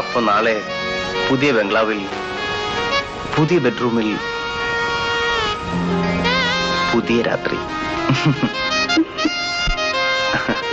അപ്പൊ നാളെ പുതിയ ബംഗ്ലാവിൽ, പുതിയ ബെഡ്റൂമിൽ, പുതിയ രാത്രി.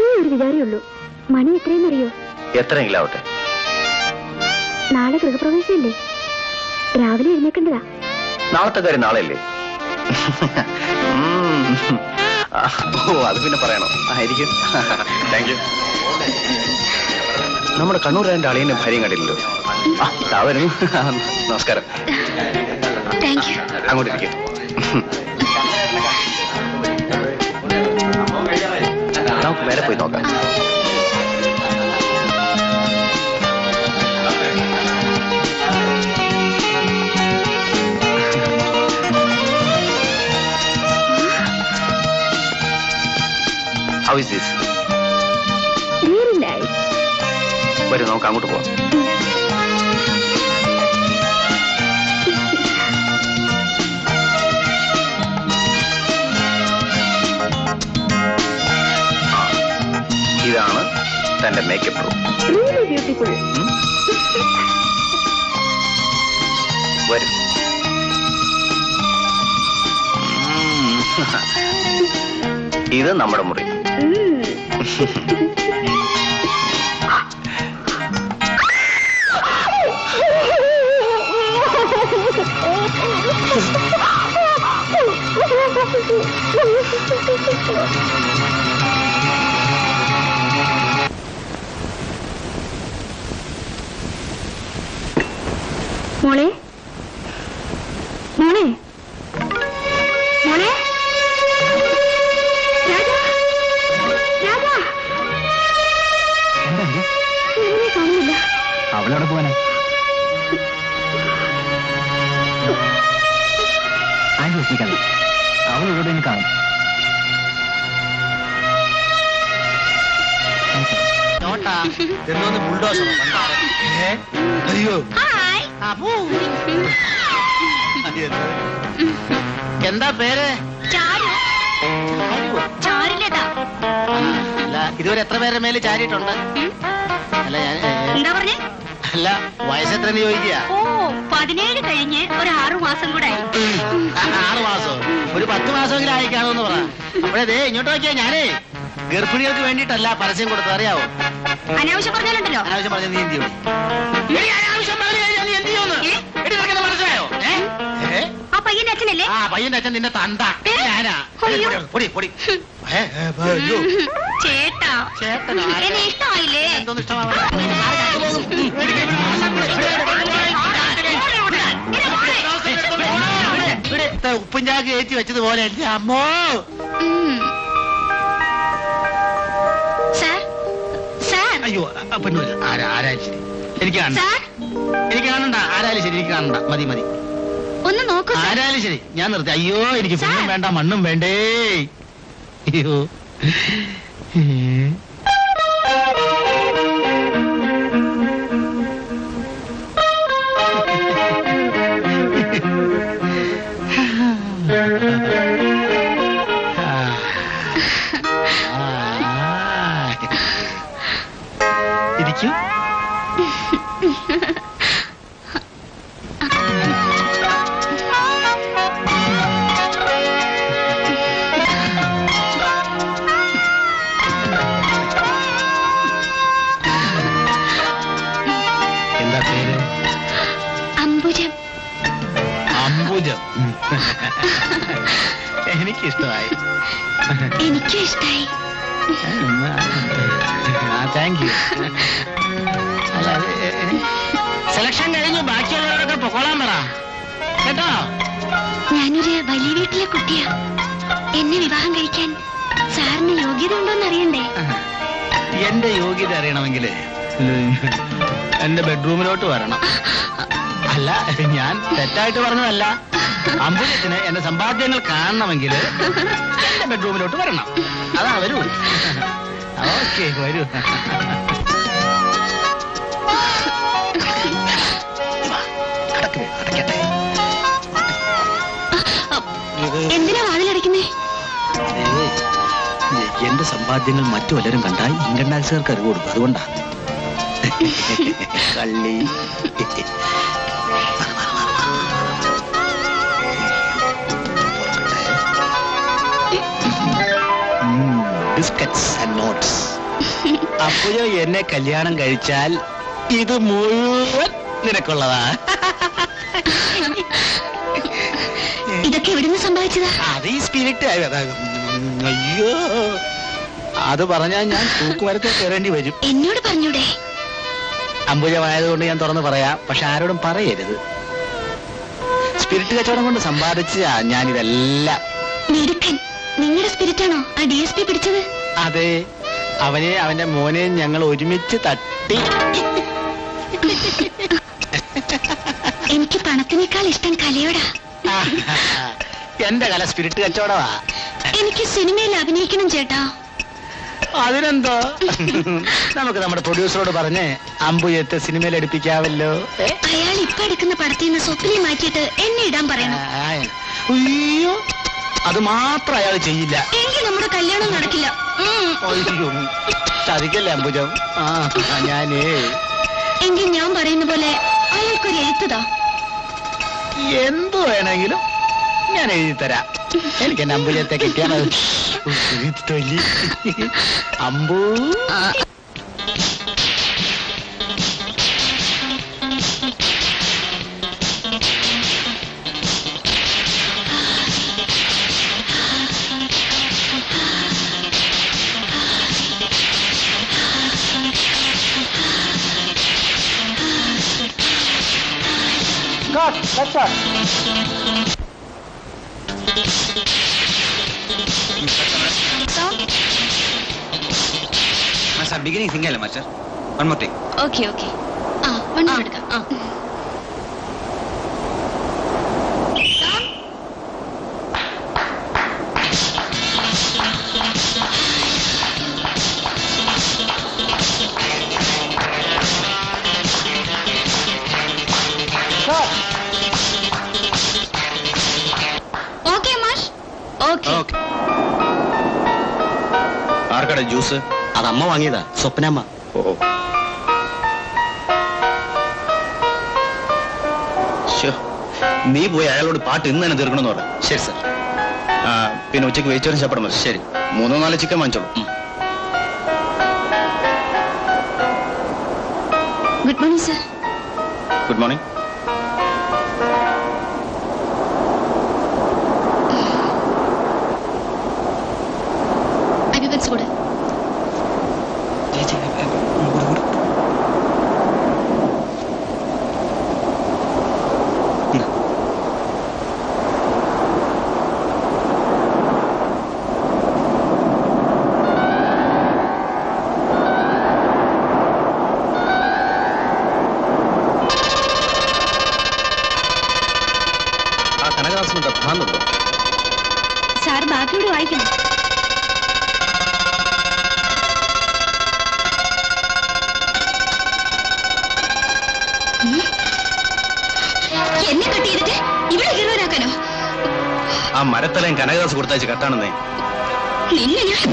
ഈ ഒരു വിചാരമുള്ളൂ. മണി എത്രയെന്ന് അറിയോ? എത്രയെങ്കിലും ആവട്ടെ. നാളെ ഗൃഹപ്രവേശമല്ലേ, രാവിലെ എഴുന്നേക്കണ്ടതാ. നാളത്തെ കാര്യം നാളെയല്ലേ? ഓ, അത് പിന്നെ പറയണോ? ആയിരിക്കും. Thank you. നമ്മുടെ കണ്ണൂരാൻ്റെ അളിയന്റെ ഭാര്യയും കണ്ടില്ലല്ലോ. വരുന്നു. നമസ്കാരം. അങ്ങോട്ടിരിക്കും. നമുക്ക് മേലെ പോയി നോക്കാം. How is this? Very nice. വരൂ, നമുക്ക് അങ്ങോട്ട് പോവാം. ഇതാണ് തന്റെ മേക്കപ്പ് റൂം. Really beautiful. വരൂ. ഇത് നമ്മുടെ മുറി. മോളെ, മോളെ, മോളെ, രാജാ, രാജാ, എന്നെ കാണുന്നില്ല. അവളോട് പോവാനാ? ആൻറ്റി വിളിക്കാതെ, അവൾ ഇവിടെ നിന്ന് കാണും. അയ്യോ, എന്താ പേര്? അല്ല, ഇതുവരെ എത്ര പേരുടെ മേലെ ചാരിയിട്ടുണ്ട്? അല്ല, ഞാൻ എന്താ പറഞ്ഞേ? അല്ല, വയസ്സെത്രന്ന് ചോദിക്കുക. 17 കഴിഞ്ഞ് ഒരു 6 മാസം കൂടെ ആയി. 6 മാസം, ഒരു 10 മാസമെങ്കിലും അയക്കാണെന്ന് പറ. അപ്പോഴേ ഇങ്ങോട്ട് നോക്കിയാ, ഞാനേ ഗർഭിണികൾക്ക് വേണ്ടിയിട്ടല്ല പരസ്യം കൊടുത്തത്, അറിയാവോ? അനാവശ്യം പറഞ്ഞാലുണ്ടല്ലോ. അനാവശ്യം പറഞ്ഞ നീ എന്ത് ചെയ്യും? അനാവശ്യം പറഞ്ഞു കഴിഞ്ഞാൽ നീ എന്ത് ചെയ്യുന്നു? മനസ്സിലായോ? ആ പയ്യന്റെ അച്ഛനല്ലേ? ആ പയ്യന്റെ അച്ഛൻ നിന്റെ തന്ത. ഞാനാ. പൊടി പൊടി. ചേട്ടാ, എന്നെ ഇഷ്ടമായില്ലേ? എന്തോന്ന് ഇഷ്ടമാവാ? ഉപ്പും ചാക്ക് കയറ്റി വെച്ചതുപോലെ അല്ലേ അമ്മോ? അയ്യോ, പെണ്ണു ആരായാലും ശരി എനിക്ക് കാണണ്ട, എനിക്ക് കാണണ്ട. ആരായാലും ശരി എനിക്ക് കാണണ്ട. മതി മതി, ഒന്ന് നോക്കൂ. ആരായാലും ശരി, ഞാൻ നിർത്തി. അയ്യോ, എനിക്ക് പെണ്ണും വേണ്ട മണ്ണും വേണ്ടേ. അയ്യോ, ഇരിക്കൂ. എന്താ പേര്? അംബുജം. അംബുജം. എനിക്കിഷ്ടമായി. എനിക്കും ഇഷ്ടായി. Thank you. അല്ല, സെലക്ഷൻ കഴിഞ്ഞു, ബാക്കിയുള്ളവരൊക്കെ പൊക്കോളാൻ പറ കേട്ടോ. ഞാനൊരു വലിയ വീട്ടിലെ കുട്ടിയാ. എന്നെ വിവാഹം കഴിക്കാൻ സാറിന് യോഗ്യത ഉണ്ടോന്ന് അറിയണ്ടേ? എന്റെ യോഗ്യത അറിയണമെങ്കിൽ എന്റെ ബെഡ്റൂമിലോട്ട് വരണം. അല്ല, ഞാൻ തെറ്റായിട്ട് പറഞ്ഞതല്ല. അമ്പുജത്തിന് എന്റെ സമ്പാദ്യങ്ങൾ കാണണമെങ്കിൽ എന്റെ ബെഡ്റൂമിലോട്ട് വരണം. അതാ, വരൂ. ഓക്കെ, വരൂ. എന്തിനാ വാതിലടയ്ക്കുന്നേ? എന്റെ സമ്പാദ്യങ്ങൾ മറ്റു വല്ലരും കണ്ടാൽ ഇൻകം ടാക്സുകാർക്ക് അറിവ് കൊടുക്കും, അതുകൊണ്ടാ. കള്ളി. Biscuits and notes. അപ്പോഴോ എന്നെ കല്യാണം കഴിച്ചാൽ ഇത് മുഴുവൻ നിനക്കുള്ളതാ. ഇതൊക്കെ എവിടുന്ന് സംഭവിച്ചതാ? അത് ഈ സ്പിരിറ്റ്. അയ്യോ, അത് പറഞ്ഞാൽ ഞാൻ തൂക്കുമരത്തിൽ കയറേണ്ടി വരും. എന്നോട് പറഞ്ഞൂടെ? അമ്പുജമായതുകൊണ്ട് ഞാൻ തുറന്ന് പറയാം, പക്ഷെ ആരോടും പറയരുത്. സ്പിരിറ്റ് കച്ചവടം കൊണ്ട് സമ്പാദിച്ച ഞാനിതെല്ലാം. മിടുക്കൻ. നിങ്ങളുടെ സ്പിരിറ്റാണോ ആ DSP പിടിച്ചത്? അതെ, അവനെ അവന്റെ മോനെയും ഞങ്ങൾ ഒരുമിച്ച് തട്ടി. എനിക്ക് പണത്തിനേക്കാൾ ഇഷ്ടം കലയോടാ. എന്റെ കല സ്പിരിറ്റ് കച്ചവടമാ. എനിക്ക് സിനിമയിൽ അഭിനയിക്കണം ചേട്ടാ. അതിനെന്തോ, നമുക്ക് നമ്മുടെ പ്രൊഡ്യൂസറോട് പറഞ്ഞ് അമ്പുജത്തെ സിനിമയിൽ എടുപ്പിക്കാവല്ലോ. അയാൾ ഇപ്പൊ എടുക്കുന്ന പടത്തിൽ നിന്ന് സ്വപ്നം മാറ്റിയിട്ട് എന്നെ ഇടാൻ പറയണം. അയ്യോ, അത് മാത്രം അയാൾ ചെയ്യില്ല. എങ്കിൽ നമ്മുടെ കല്യാണം നടക്കില്ല. അയ്യോ, ചതിക്കല്ലേ അമ്പുജം. ഞാനേ എങ്കിൽ ഞാൻ പറയുന്ന പോലെ അയാൾക്കൊരു എഴുത്തുതാ. എന്തു വേണമെങ്കിലും ഞാൻ എഴുതി തരാം. എനിക്ക് എന്റെ അമ്പുജത്തെ കിട്ടിയാൽ അമ്പു. ബിഗിനിങ് സിംഗ് അല്ലേ master? One more take. Okay okay. ആ വണ്ടി എടുക്കാം. ഓക്കെ മാഷ്. ഓക്കെ. ആർക്കടെ ജ്യൂസ്? അത് അമ്മ വാങ്ങിയതാ, സ്വപ്നമ്മ. ഓ, നീ പോയി അയാളോട് പാട്ട് ഇന്ന് തന്നെ തീർക്കണമെന്ന് പറഞ്ഞു. ശരി സർ. പിന്നെ ഉച്ചയ്ക്ക് വെയിച്ചോറും ചപ്പടം മതി. ശരി, 3-4 ചിക്കൻ വാങ്ങിച്ചോളൂ. Good morning sir. Good morning. അഭിപൻസ് കൂടെ. സാർ ബാക്കിയോട് വായിക്കണം. എന്നെ കട്ട് ചെയ്തിട്ട് ഇവിടെ ഹീറോനാക്കാനോ? ആ മരത്തലയും കനകദാസ് കൊടുത്തയച്ച് കട്ടാണെന്നേ. നിന്നെ ഞാൻ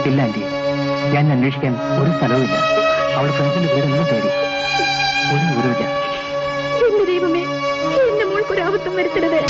ഇല്ല ആന്റി, ഞാൻ അന്വേഷിക്കാൻ ഒരു സ്ഥലവുമില്ല. അവളുടെ ഫ്രണ്ട്സിന്റെ വീടൊന്നും തേടി ഒരു വിവരമില്ല. എന്റെ ദൈവമേ, എന്റെ മോൾക്കൊരാപത്തും വരുത്തരുത്.